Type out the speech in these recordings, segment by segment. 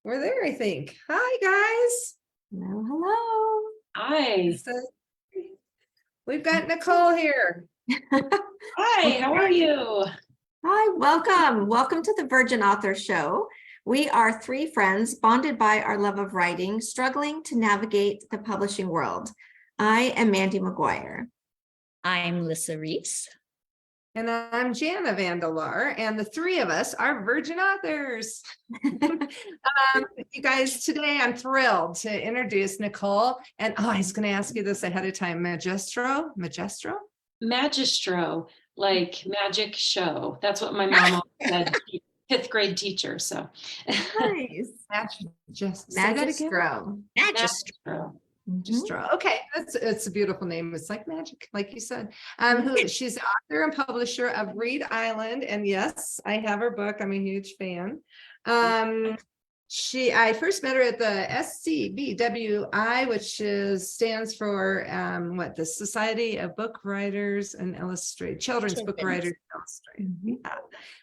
We're there, I think. Hi, guys. Hello. Hi. We've got Nicole here. Hi, how are you? Hi, welcome. Welcome to the Virgin Author Show. We are three friends bonded by our love of writing, struggling to navigate the publishing world. I am Mandy McGuire. I'm Lissa Reese. And I'm Jana Vandelar, and the three of us are Virgin Authors. You guys, today I'm thrilled to introduce Nicole. And I was going to ask you this ahead of time. Magistro? Magistro, like magic show. That's what my mom always said. Fifth grade teacher. So Nice. Magistro. Magistro. Magistro. Okay, it's a beautiful name. It's like magic, like you said. She's the author and publisher of Read Island, and yes, I have her book. I'm a huge fan. I first met her at the SCBWI, which stands for the Society of Book Writers and Illustrators, Children's Book Writers and Illustrators. Yeah.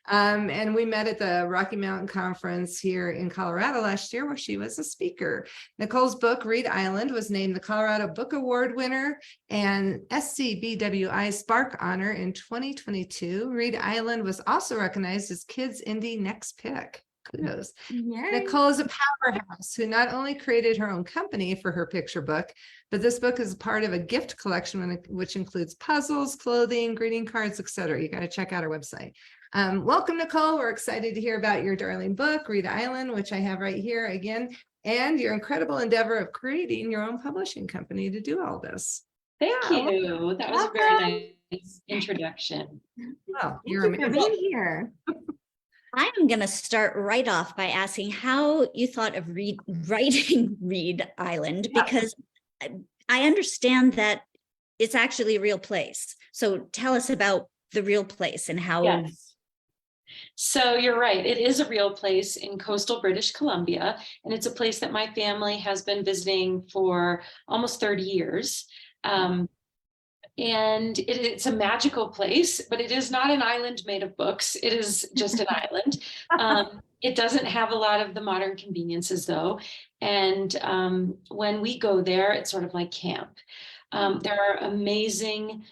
And we met at the Rocky Mountain Conference here in Colorado last year, where she was a speaker. Nicole's book, Read Island, was named the Colorado Book Award winner and SCBWI Spark Honor in 2022. Read Island was also recognized as Kids Indie Next Pick. Kudos. Yay. Nicole is a powerhouse who not only created her own company for her picture book, but this book is part of a gift collection which includes puzzles, clothing, greeting cards, etc. You got to check out our website. Welcome, Nicole. We're excited to hear about your darling book, Read Island, which I have right here again, and your incredible endeavor of creating your own publishing company to do all this. Thank you. That was a very nice introduction. Well, you're being here. I'm going to start right off by asking how you thought of writing Read Island, because I understand that it's actually a real place. So tell us about the real place and how. Yes. So you're right. It is a real place in coastal British Columbia, and it's a place that my family has been visiting for almost 30 years. And it's a magical place, but it is not an island made of books. It is just an island. It doesn't have a lot of the modern conveniences, though. And when we go there, it's sort of like camp. There are amazing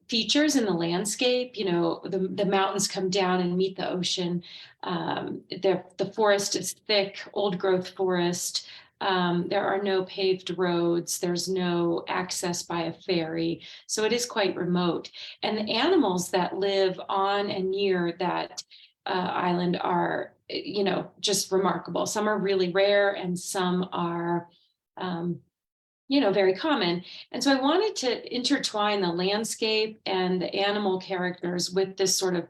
features in the landscape. You know, the mountains come down and meet the ocean. The forest is thick, old growth forest. There are no paved roads. There's no access by a ferry. So it is quite remote. And the animals that live on and near that island are, just remarkable. Some are really rare and some are, very common. And so I wanted to intertwine the landscape and the animal characters with this sort of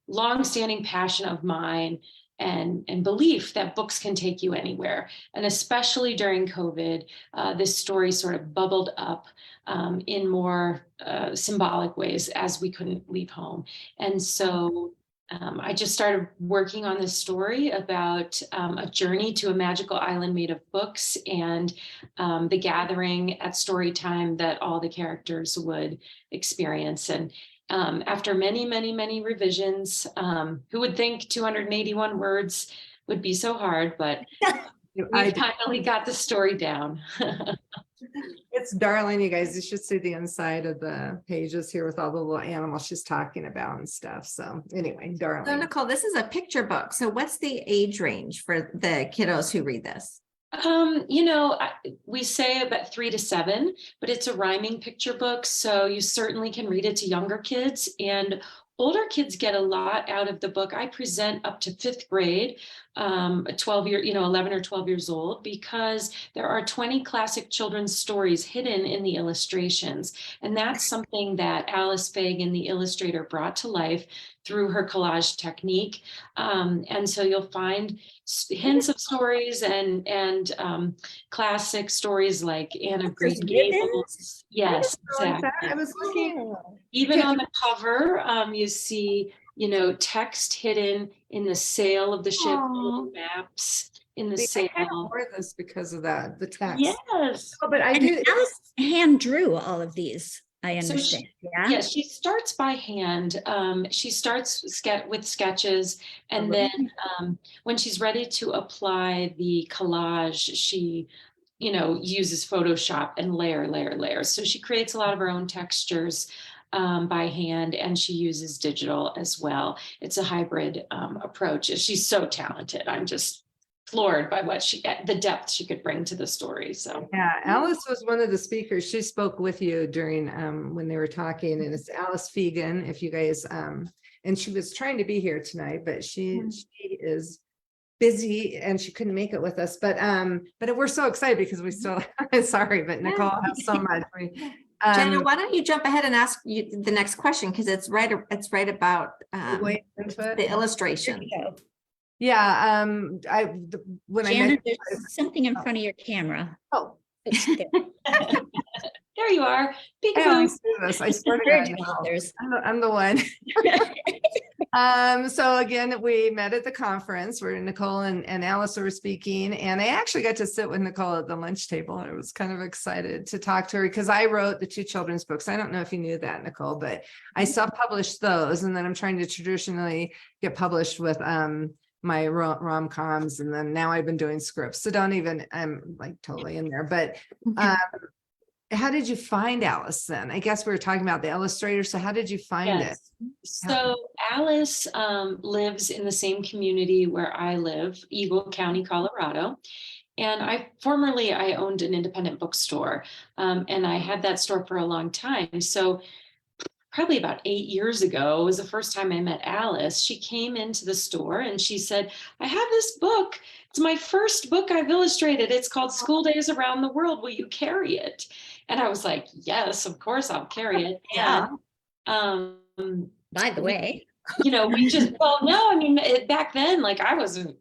longstanding passion of mine and belief that books can take you anywhere. And especially during COVID, this story sort of bubbled up in more symbolic ways as we couldn't leave home. And so I just started working on this story about a journey to a magical island made of books and the gathering at story time that all the characters would experience. And after many, many, many revisions, who would think 281 words would be so hard, but I finally got the story down. It's darling, you guys. You should see the inside of the pages here with all the little animals she's talking about and stuff. So anyway, darling. So Nicole, this is a picture book. So what's the age range for the kiddos who read this? We say about 3 to 7, but it's a rhyming picture book. So you certainly can read it to younger kids, and older kids get a lot out of the book. I present up to 5th grade, 11 or 12 years old, because there are 20 classic children's stories hidden in the illustrations. And that's something that Alice Fagan, the illustrator, brought to life through her collage technique. And so you'll find hints of stories and classic stories like Anne of Green Gables. Yes, exactly. I was looking. Even on the cover, you see, text hidden in the sail of the ship, maps in the sail. I wore this because of that, the text. Yes. Oh, but Alice hand drew all of these. I So understand. Yeah. Yes, she starts by hand. She starts with sketches, and then when she's ready to apply the collage, she, uses Photoshop and layer. So she creates a lot of her own textures by hand, and she uses digital as well. It's a hybrid approach. She's so talented. I'm just floored by the depth she could bring to the story. So Yeah, Alice was one of the speakers. She spoke with you during when they were talking, and it's Alice Fegan. If you guys and she was trying to be here tonight, but she is busy and she couldn't make it with us. But we're so excited because we still sorry, but Nicole has so much. Jenna, why don't you jump ahead and ask you the next question, because it's right about the illustration. Yeah, when I Janet, met there's something in front of your camera. oh there you are. I always do this. I swear to God, I'm the one. So again, we met at the conference where Nicole and Alice were speaking, and I actually got to sit with Nicole at the lunch table. I was kind of excited to talk to her because I wrote the 2 children's books. I don't know if you knew that, Nicole, but I self-published those, and then I'm trying to traditionally get published with my rom-coms, and then now I've been doing scripts. So I'm like totally in there, but how did you find Alice then? I guess we were talking about the illustrator. So how did you find it? So Alice lives in the same community where I live, Eagle County, Colorado. And I owned an independent bookstore, and I had that store for a long time. So probably about 8 years ago was the first time I met Alice. She came into the store and she said, I have this book. It's my first book I've illustrated. It's called School Days Around the World. Will you carry it? And I was like, yes, of course I'll carry it. Yeah. And By the way, back then, like I wasn't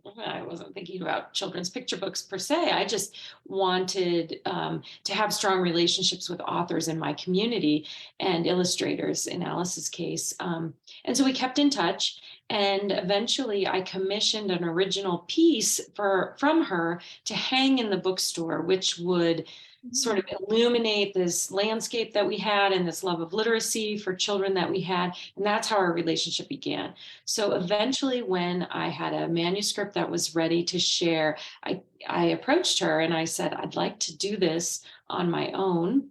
thinking about children's picture books per se. I just wanted to have strong relationships with authors in my community and illustrators in Alice's case. And so we kept in touch, and eventually I commissioned an original piece from her to hang in the bookstore, which would sort of illuminate this landscape that we had and this love of literacy for children that we had. And that's how our relationship began. So eventually, when I had a manuscript that was ready to share, I approached her and I said, I'd like to do this on my own,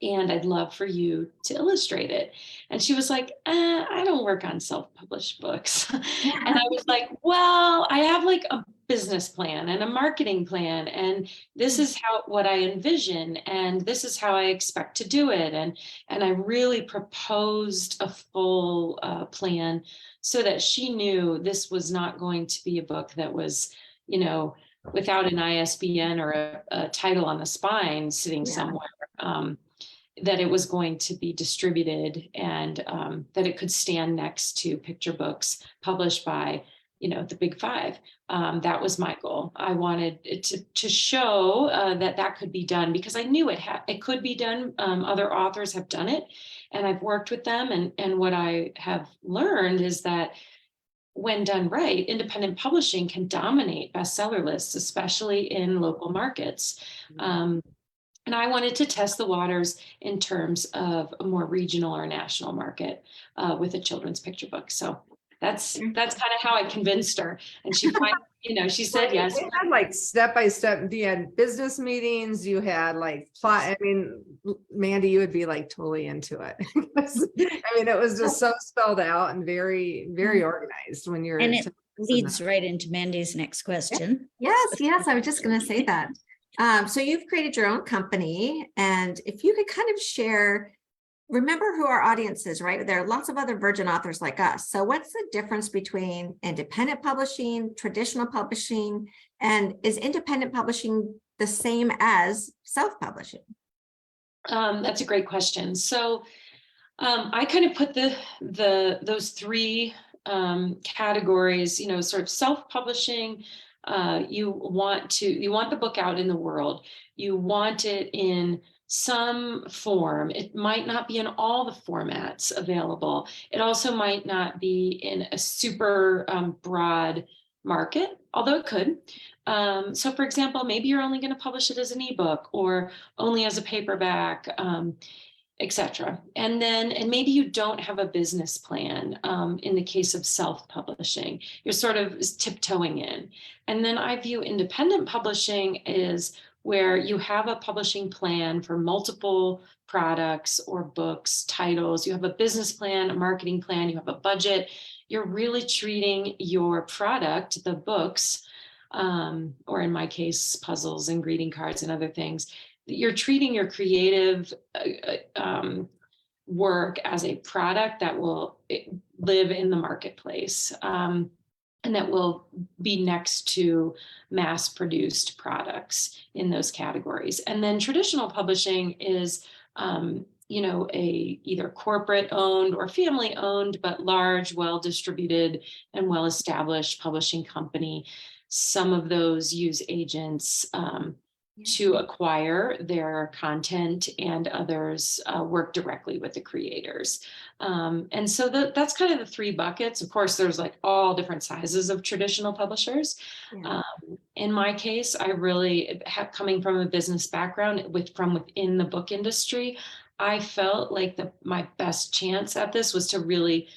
and I'd love for you to illustrate it. And she was like, I don't work on self-published books. And I was like, well, I have like a business plan and a marketing plan, and this is what I envision, and this is how I expect to do it. And I really proposed a full plan so that she knew this was not going to be a book that was, without an ISBN or a title on the spine sitting somewhere. That it was going to be distributed, and that it could stand next to picture books published by, the Big Five. That was my goal. I wanted it to show that could be done, because I knew it could be done. Other authors have done it, and I've worked with them. And what I have learned is that when done right, independent publishing can dominate bestseller lists, especially in local markets. And I wanted to test the waters in terms of a more regional or national market with a children's picture book. So that's kind of how I convinced her. And she finally, she said yes. You had like step-by-step, you had business meetings, you had like plot. I mean, Mandy, you would be like totally into it. It was just so spelled out and very, very organized when you're. And it leads right into Mandy's next question. Yes, I was just going to say that. So you've created your own company, and if you could kind of share, remember who our audience is, right? There are lots of other virgin authors like us. So what's the difference between independent publishing, traditional publishing, and is independent publishing the same as self-publishing? That's a great question. So I kind of put those 3 categories, sort of self-publishing. You want the book out in the world. You want it in some form. It might not be in all the formats available. It also might not be in a super broad market, although it could. So for example, maybe you're only going to publish it as an ebook or only as a paperback. etc. And maybe you don't have a business plan in the case of self-publishing. You're sort of tiptoeing in. And then I view independent publishing is where you have a publishing plan for multiple products or books, titles. You have a business plan, a marketing plan, you have a budget. You're really treating your product, the books, or in my case, puzzles and greeting cards and other things. You're treating your creative work as a product that will live in the marketplace, and that will be next to mass-produced products in those categories. And then traditional publishing is, either corporate-owned or family-owned, but large, well-distributed, and well-established publishing company. Some of those use agents to acquire their content, and others work directly with the creators. And so that's kind of the three buckets. Of course, there's like all different sizes of traditional publishers. Yeah. In my case, I really have, coming from a business background from within the book industry, I felt like my best chance at this was to really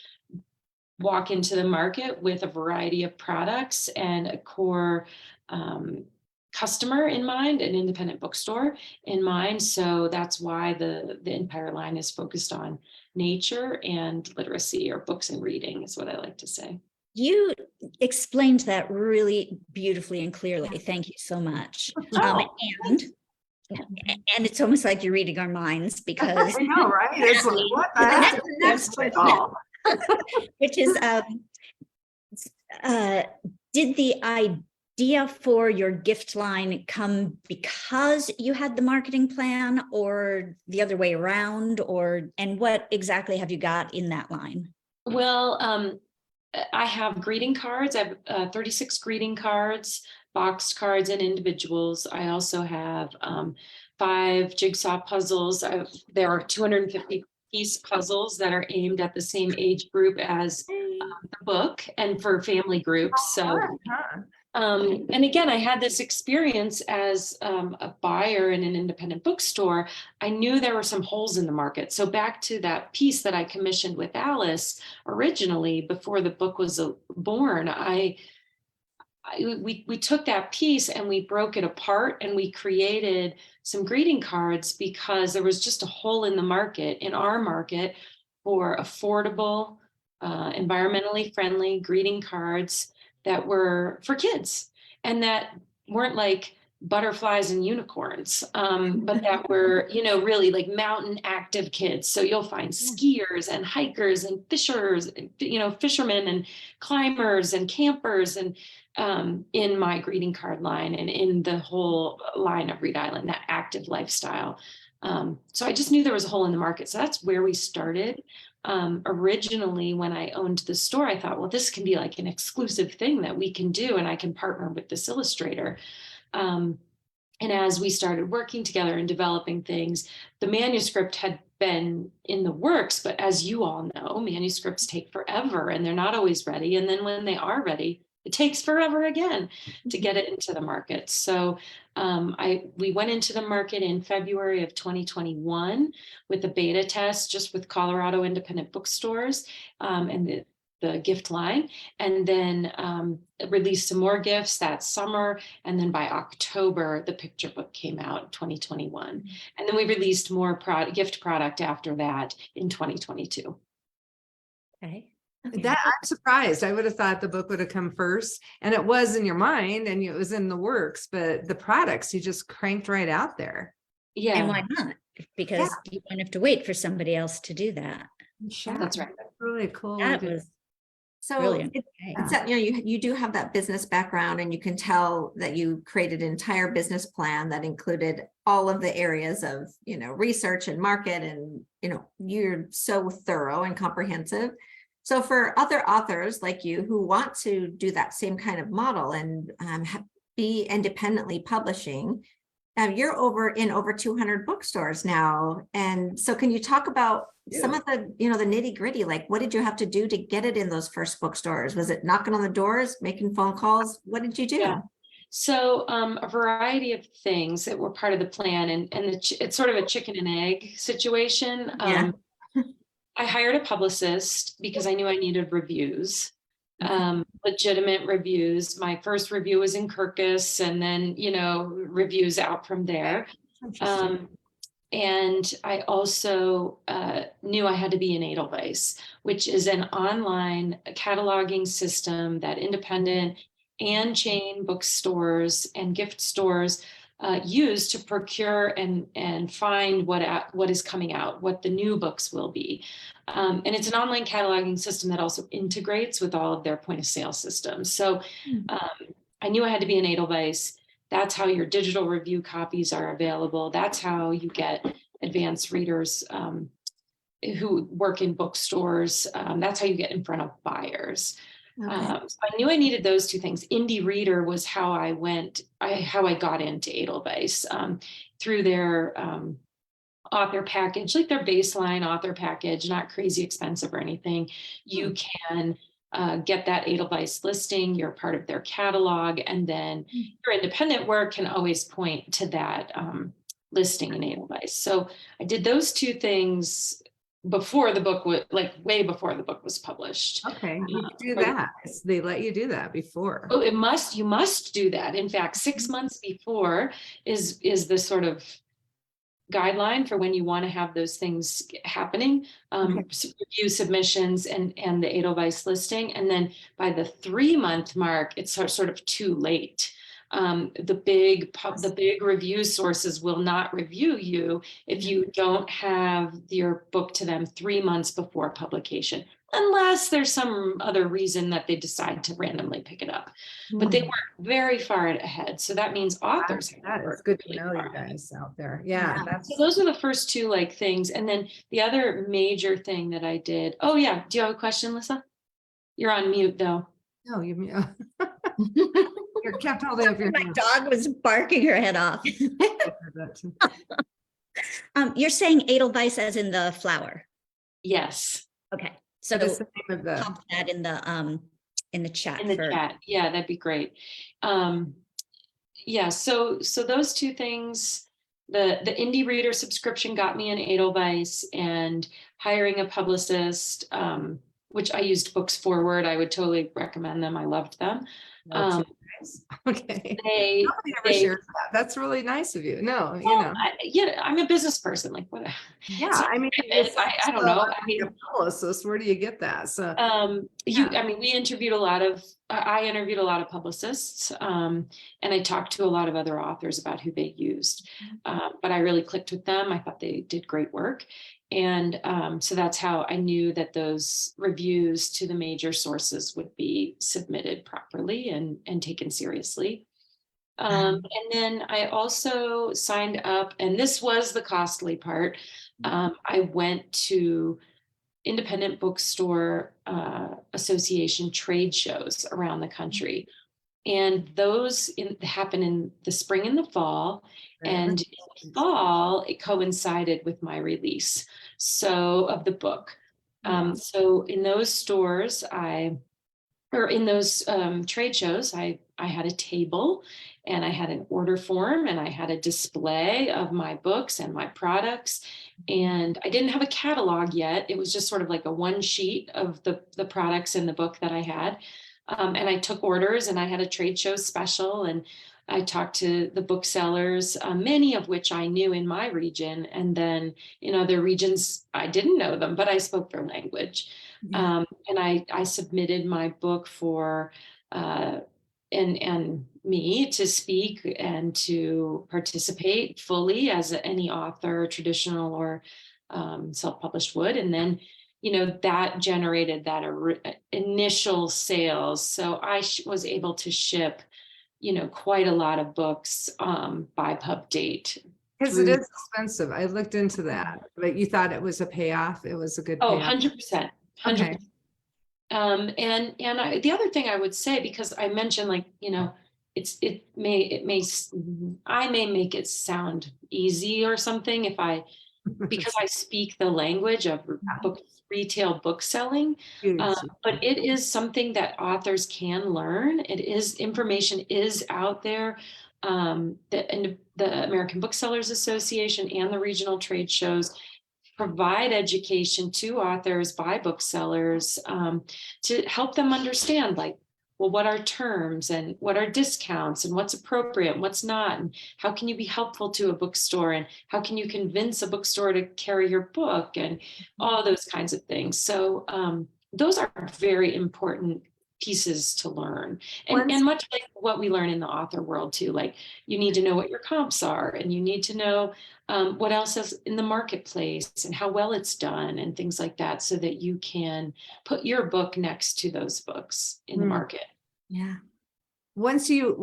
walk into the market with a variety of products and a core customer in mind, an independent bookstore in mind. So that's why the Empire line is focused on nature and literacy, or books and reading is what I like to say. You explained that really beautifully and clearly. Thank you so much. And it's almost like you're reading our minds, because I know, right? It's like, what the heck is next with all? which is did the idea for your gift line come because you had the marketing plan, or the other way around, and what exactly have you got in that line? Well, I have greeting cards. I have 36 greeting cards, boxed cards, and individuals. I also have 5 jigsaw puzzles. There are 250 piece puzzles that are aimed at the same age group as the book, and for family groups. So, and again, I had this experience as a buyer in an independent bookstore. I knew there were some holes in the market. So back to that piece that I commissioned with Alice originally, before the book was born, we took that piece and we broke it apart, and we created some greeting cards because there was just a hole in the market, in our market, for affordable, environmentally friendly greeting cards that were for kids, and that weren't like butterflies and unicorns, but that were, really like mountain active kids. So you'll find skiers and hikers and fishers, fishermen and climbers and campers, and in my greeting card line, and in the whole line of Reed Island, that active lifestyle. So I just knew there was a hole in the market. So that's where we started. Originally, when I owned the store, I thought, well, this can be like an exclusive thing that we can do, and I can partner with this illustrator. And as we started working together and developing things, the manuscript had been in the works, but as you all know, manuscripts take forever, and they're not always ready. And then when they are ready, it takes forever again to get it into the market. So we went into the market in February of 2021 with a beta test, just with Colorado independent bookstores and the gift line, and then released some more gifts that summer. And then by October, the picture book came out in 2021. And then we released more gift product after that in 2022. Okay. That I'm surprised. I would have thought the book would have come first, and it was in your mind and it was in the works, but the products you just cranked right out there. Yeah. And why not? Because you don't have to wait for somebody else to do that. That's right. That's really cool. That was So brilliant. it's that, you do have that business background, and you can tell that you created an entire business plan that included all of the areas of, research and market, and, you're so thorough and comprehensive. So for other authors like you who want to do that same kind of model and be independently publishing, you're in over 200 bookstores now. And so can you talk about some of the, the nitty gritty, like what did you have to do to get it in those first bookstores? Was it knocking on the doors, making phone calls? What did you do? So a variety of things that were part of the plan, and it's sort of a chicken and egg situation. Yeah. I hired a publicist because I knew I needed reviews, legitimate reviews. My first review was in Kirkus, and then, reviews out from there. And I also knew I had to be in Edelweiss, which is an online cataloging system that independent and chain bookstores and gift stores use to procure and find what is coming out, what the new books will be. And it's an online cataloging system that also integrates with all of their point of sale systems. So I knew I had to be in Edelweiss. That's how your digital review copies are available. That's how you get advanced readers who work in bookstores. That's how you get in front of buyers. Okay. So I knew I needed those two things. Indie reader was how I got into Edelweiss through their author package, like their baseline author package, not crazy expensive or anything. You can get that Edelweiss listing, you're part of their catalog, and then your independent work can always point to that listing in Edelweiss. So I did those two things before the book was, like, way before the book was published. Okay, you do that. They let you do that before. Oh, you must do that. In fact, 6 months before is the sort of guideline for when you want to have those things happening, review submissions and the Edelweiss listing. And then by the 3-month mark, it's sort of too late. The big review sources will not review you if you don't have your book to them 3 months before publication, unless there's some other reason that they decide to randomly pick it up. But they work very far ahead. So that means authors. That is good to know, you guys out there. Yeah. So those are the first two things. And then the other major thing that I did. Oh yeah. Do you have a question, Lisa? You're on mute though. No, you're kept all day of your My dog was barking her head off. You're saying Edelweiss as in the flower. Yes. Okay. So What is the name of the pop that in the chat. Chat. Yeah, that'd be great. Yeah, so those two things, the indie reader subscription got me in Edelweiss, and hiring a publicist, which I used Books Forward. I would totally recommend them. I loved them. Okay. Nobody ever shares that. That's really nice of you. No, I'm a business person. Like what? Yeah, so, I mean, I don't know. I mean, publicist. Where do you get that? So, I mean, we interviewed a lot of. I interviewed a lot of publicists, and I talked to a lot of other authors about who they used. But I really clicked with them. I thought they did great work. And so that's how I knew that those reviews to the major sources would be submitted properly and taken seriously. And then I also signed up, and this was the costly part. I went to independent bookstore association trade shows around the country. And those happen in the spring and the fall. And in the fall, it coincided with my release of the book. So in those stores, in those trade shows, I had a table, and I had an order form, and I had a display of my books and my products. And I didn't have a catalog yet. It was just sort of like a one sheet of the products in the book that I had. And I took orders, and I had a trade show special, and I talked to the booksellers, many of which I knew in my region. And then in other regions, I didn't know them, but I spoke their language. And I submitted my book for and me to speak and to participate fully as any author, traditional or self-published would. And then that generated that initial sales. So I was able to ship, quite a lot of books by pub date. Because it is expensive. I looked into that, but you thought it was a payoff. It was a good payoff. 100%. 100%. Okay. And the other thing I would say, because I mentioned, I may make it sound easy or something if I because I speak the language of retail book selling. But it is something that authors can learn. Information is out there. The American Booksellers Association and the regional trade shows provide education to authors by booksellers to help them understand, like, well, what are terms and what are discounts and what's appropriate and what's not, and how can you be helpful to a bookstore, and how can you convince a bookstore to carry your book, and all those kinds of things. So those are very important pieces to learn, and much like what we learn in the author world too. Like, you need to know what your comps are, and you need to know what else is in the marketplace and how well it's done and things like that, so that you can put your book next to those books in the market. Yeah. Once you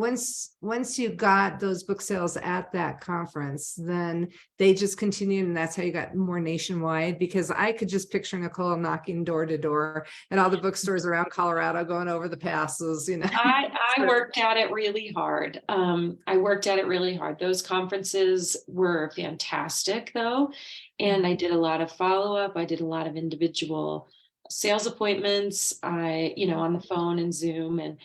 got those book sales at that conference, then they just continued, and that's how you got more nationwide. Because I could just picture Nicole knocking door to door at all the bookstores around Colorado, going over the passes, you know. I worked at it really hard. Those conferences were fantastic though. And I did a lot of follow-up. I did a lot of individual sales appointments, on the phone and Zoom. And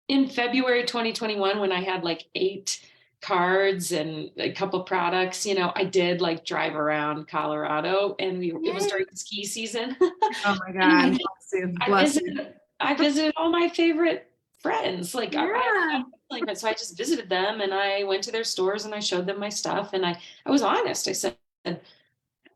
in February 2021, when I had like 8 cards and a couple products, I did like drive around Colorado, and it was during ski season. Oh my God. I visited all my favorite friends. Like, Yeah. so I just visited them, and I went to their stores and I showed them my stuff. And I was honest. I said,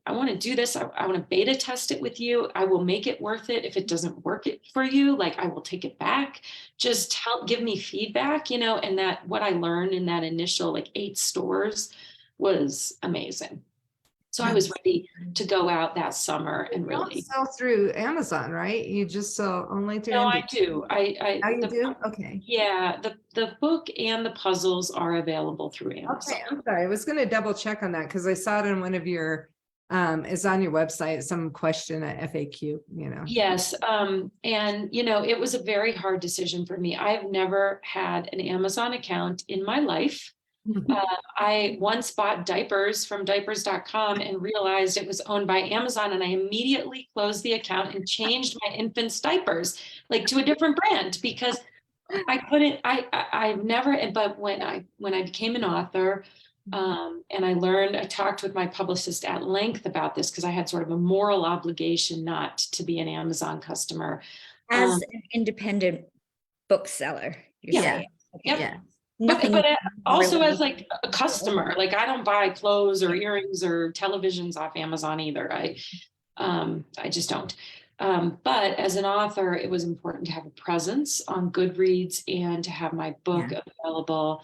I want to do this. I want to beta test it with you. I will make it worth it. If it doesn't work for you, like, I will take it back. Just give me feedback, and that what I learned in that initial like 8 stores was amazing. So I was ready to go out that summer and really sell through Amazon, right? You just sell only through. No, I do. You do? Okay. Yeah, the book and the puzzles are available through Amazon. Okay, I'm sorry. I was going to double check on that because I saw it in one of your it's on your website, some question at FAQ, Yes. And, it was a very hard decision for me. I've never had an Amazon account in my life. I once bought diapers from diapers.com and realized it was owned by Amazon. And I immediately closed the account and changed my infant's diapers, like, to a different brand, because I couldn't, I've never, but when I became an author, and I talked with my publicist at length about this, because I had sort of a moral obligation not to be an Amazon customer. As an independent bookseller, you're saying. Okay. Yeah. Nothing But also as like a customer, like, I don't buy clothes or earrings or televisions off Amazon either. I just don't. But as an author, it was important to have a presence on Goodreads and to have my book available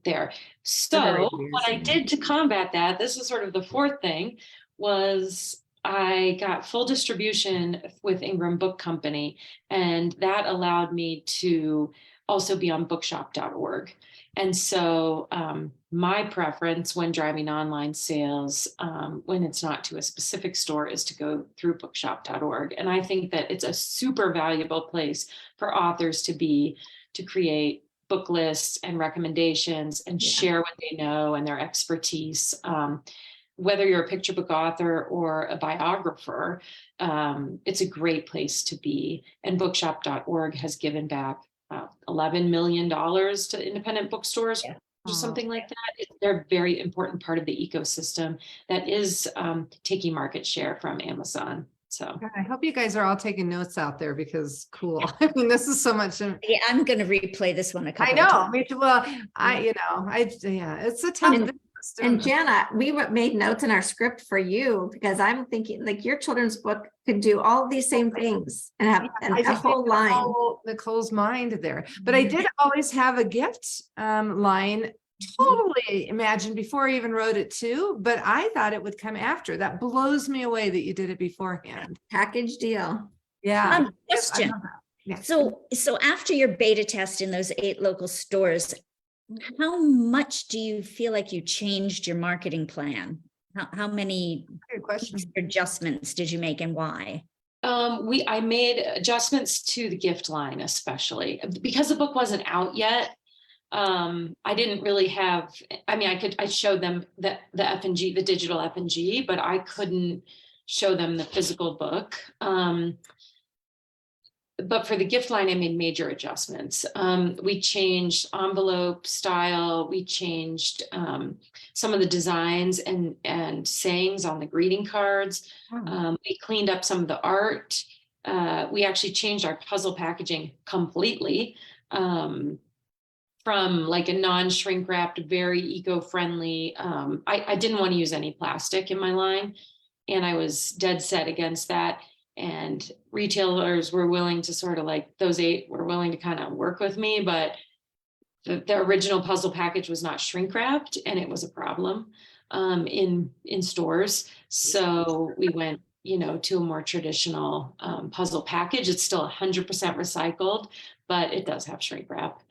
there. So what I did to combat that, this is sort of the fourth thing, was I got full distribution with Ingram Book Company, and that allowed me to also be on bookshop.org. And so my preference when driving online sales, when it's not to a specific store, is to go through bookshop.org. And I think that it's a super valuable place for authors to create book lists and recommendations and share what they know and their expertise. Whether you're a picture book author or a biographer, it's a great place to be. And bookshop.org has given back $11 million to independent bookstores, or something like that. They're a very important part of the ecosystem that is taking market share from Amazon. So I hope you guys are all taking notes out there, because cool. I mean, this is so much. Yeah, I'm going to replay this one a couple I know. of times. Me too. Well, it's a tough business. And Jana, we made notes in our script for you, because I'm thinking, like, your children's book could do all of these same things and have a whole line. Nicole's mind there. But I did always have a gift line totally imagined before I even wrote it too, but I thought it would come after. That blows me away that you did it beforehand. Package deal. Yeah. Question. Yeah. So after your beta test in those 8 local stores, how much do you feel like you changed your marketing plan? How many adjustments did you make, and why? I made adjustments to the gift line, especially because the book wasn't out yet. I didn't really have, I mean, I showed them the F&G, the digital F&G, but I couldn't show them the physical book. But for the gift line, I made major adjustments. We changed envelope style. We changed some of the designs and sayings on the greeting cards. We cleaned up some of the art. We actually changed our puzzle packaging completely from like a non-shrink wrapped, very eco-friendly. I didn't want to use any plastic in my line, and I was dead set against that. And retailers were willing to sort of like, those 8 were willing to kind of work with me, but the original puzzle package was not shrink wrapped, and it was a problem in stores. So we went, you know, to a more traditional puzzle package. It's still 100% recycled, but it does have shrink wrap.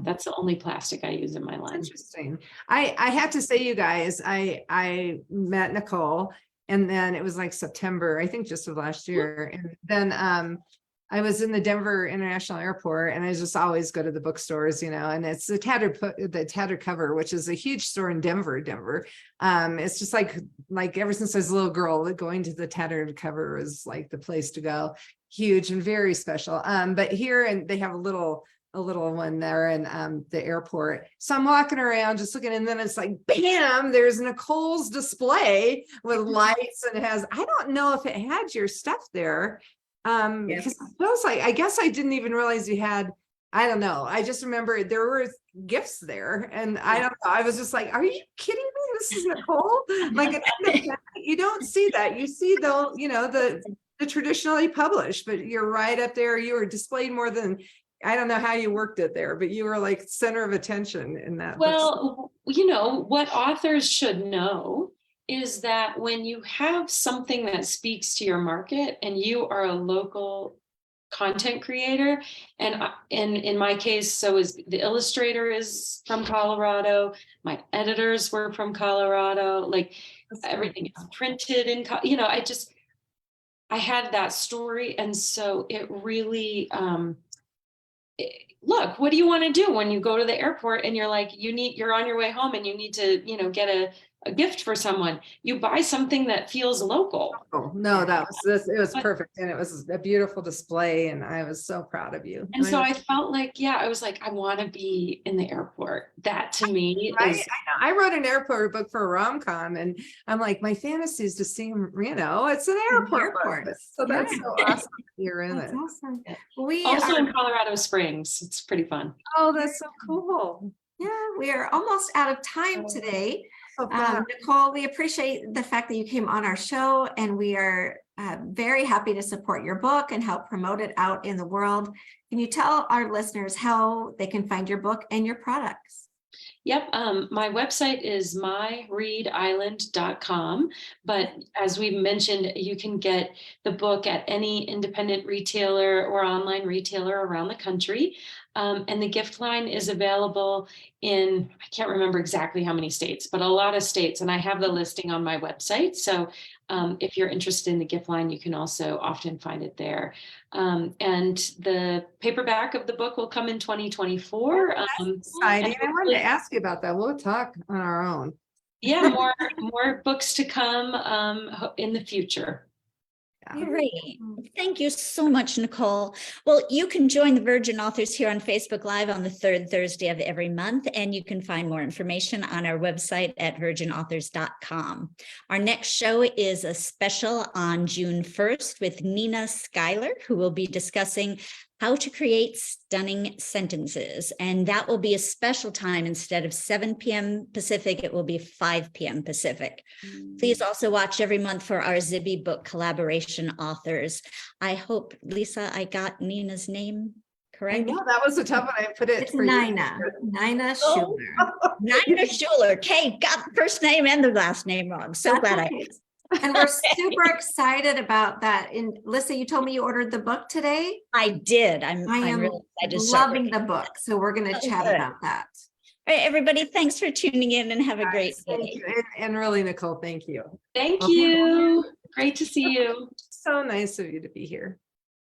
That's the only plastic I use in my line. Interesting. I have to say, you guys, I met Nicole, and then it was like September, I think just of last year. And then I was in the Denver International Airport, and I just always go to the bookstores, you know, and it's the Tattered Cover, which is a huge store in Denver. It's just like ever since I was a little girl, going to the Tattered Cover is like the place to go. Huge and very special. But here, and they have a little one there in the airport. So I'm walking around just looking, and then it's like, bam, there's Nicole's display with lights, and it has, I don't know if it had your stuff there. Because it feels like, I guess I didn't even realize you had, I don't know. I just remember there were gifts there, and I don't know. I was just like, are you kidding me? This is Nicole? Like, you don't see that. You see the, you know, the traditionally published, but you're right up there. You were displayed more than, I don't know how you worked it there, but you were like center of attention in that. Well, you know, what authors should know is that when you have something that speaks to your market and you are a local content creator, and in my case, so is the illustrator is from Colorado, my editors were from Colorado, like everything is printed in, you know, I had that story. And so it really, look, what do you want to do when you go to the airport and you're like, you're on your way home and you need to, you know, get a gift for someone? You buy something that feels local. Oh, no, it was perfect. And it was a beautiful display, and I was so proud of you. And so I felt like, yeah, I was like, I want to be in the airport. That to me is, I wrote an airport book for a rom-com, and I'm like, my fantasy is to see him, you know, it's an airport book. So that's so awesome that you're in it. Awesome. we also in Colorado Springs. It's pretty fun. Oh, that's so cool. Yeah, we are almost out of time today. So Nicole, we appreciate the fact that you came on our show, and we are very happy to support your book and help promote it out in the world. Can you tell our listeners how they can find your book and your products? Yep. My website is myreadisland.com. But as we mentioned, you can get the book at any independent retailer or online retailer around the country. And the gift line is available in, I can't remember exactly how many states, but a lot of states. And I have the listing on my website. So if you're interested in the gift line, you can also often find it there. And the paperback of the book will come in 2024. Exciting. I wanted to ask you about that. We'll talk on our own. Yeah, more books to come in the future. Great. Thank you so much, Nicole. Well, you can join the Virgin Authors here on Facebook Live on the 3rd Thursday of every month, and you can find more information on our website at virginauthors.com. Our next show is a special on June 1st with Nina Schuyler, who will be discussing how to create stunning sentences. And that will be a special time. Instead of 7 p.m. Pacific, it will be 5 p.m. Pacific. Please also watch every month for our Zibby book collaboration authors. I hope, Lisa, I got Nina's name correct. No, that was a tough one. I put it It's for Nina Schuler. Nina Schuler. Okay, got the first name and the last name wrong. So That's glad okay. And we're super excited about that. And Lisa, you told me you ordered the book today. I did. I'm am really excited to start loving reading the book. So we're going to chat good. about that. All right, everybody, thanks for tuning in and have a great Thank day. you. And really, Nicole, thank you. Thank you. Great to see you. So nice of you to be here.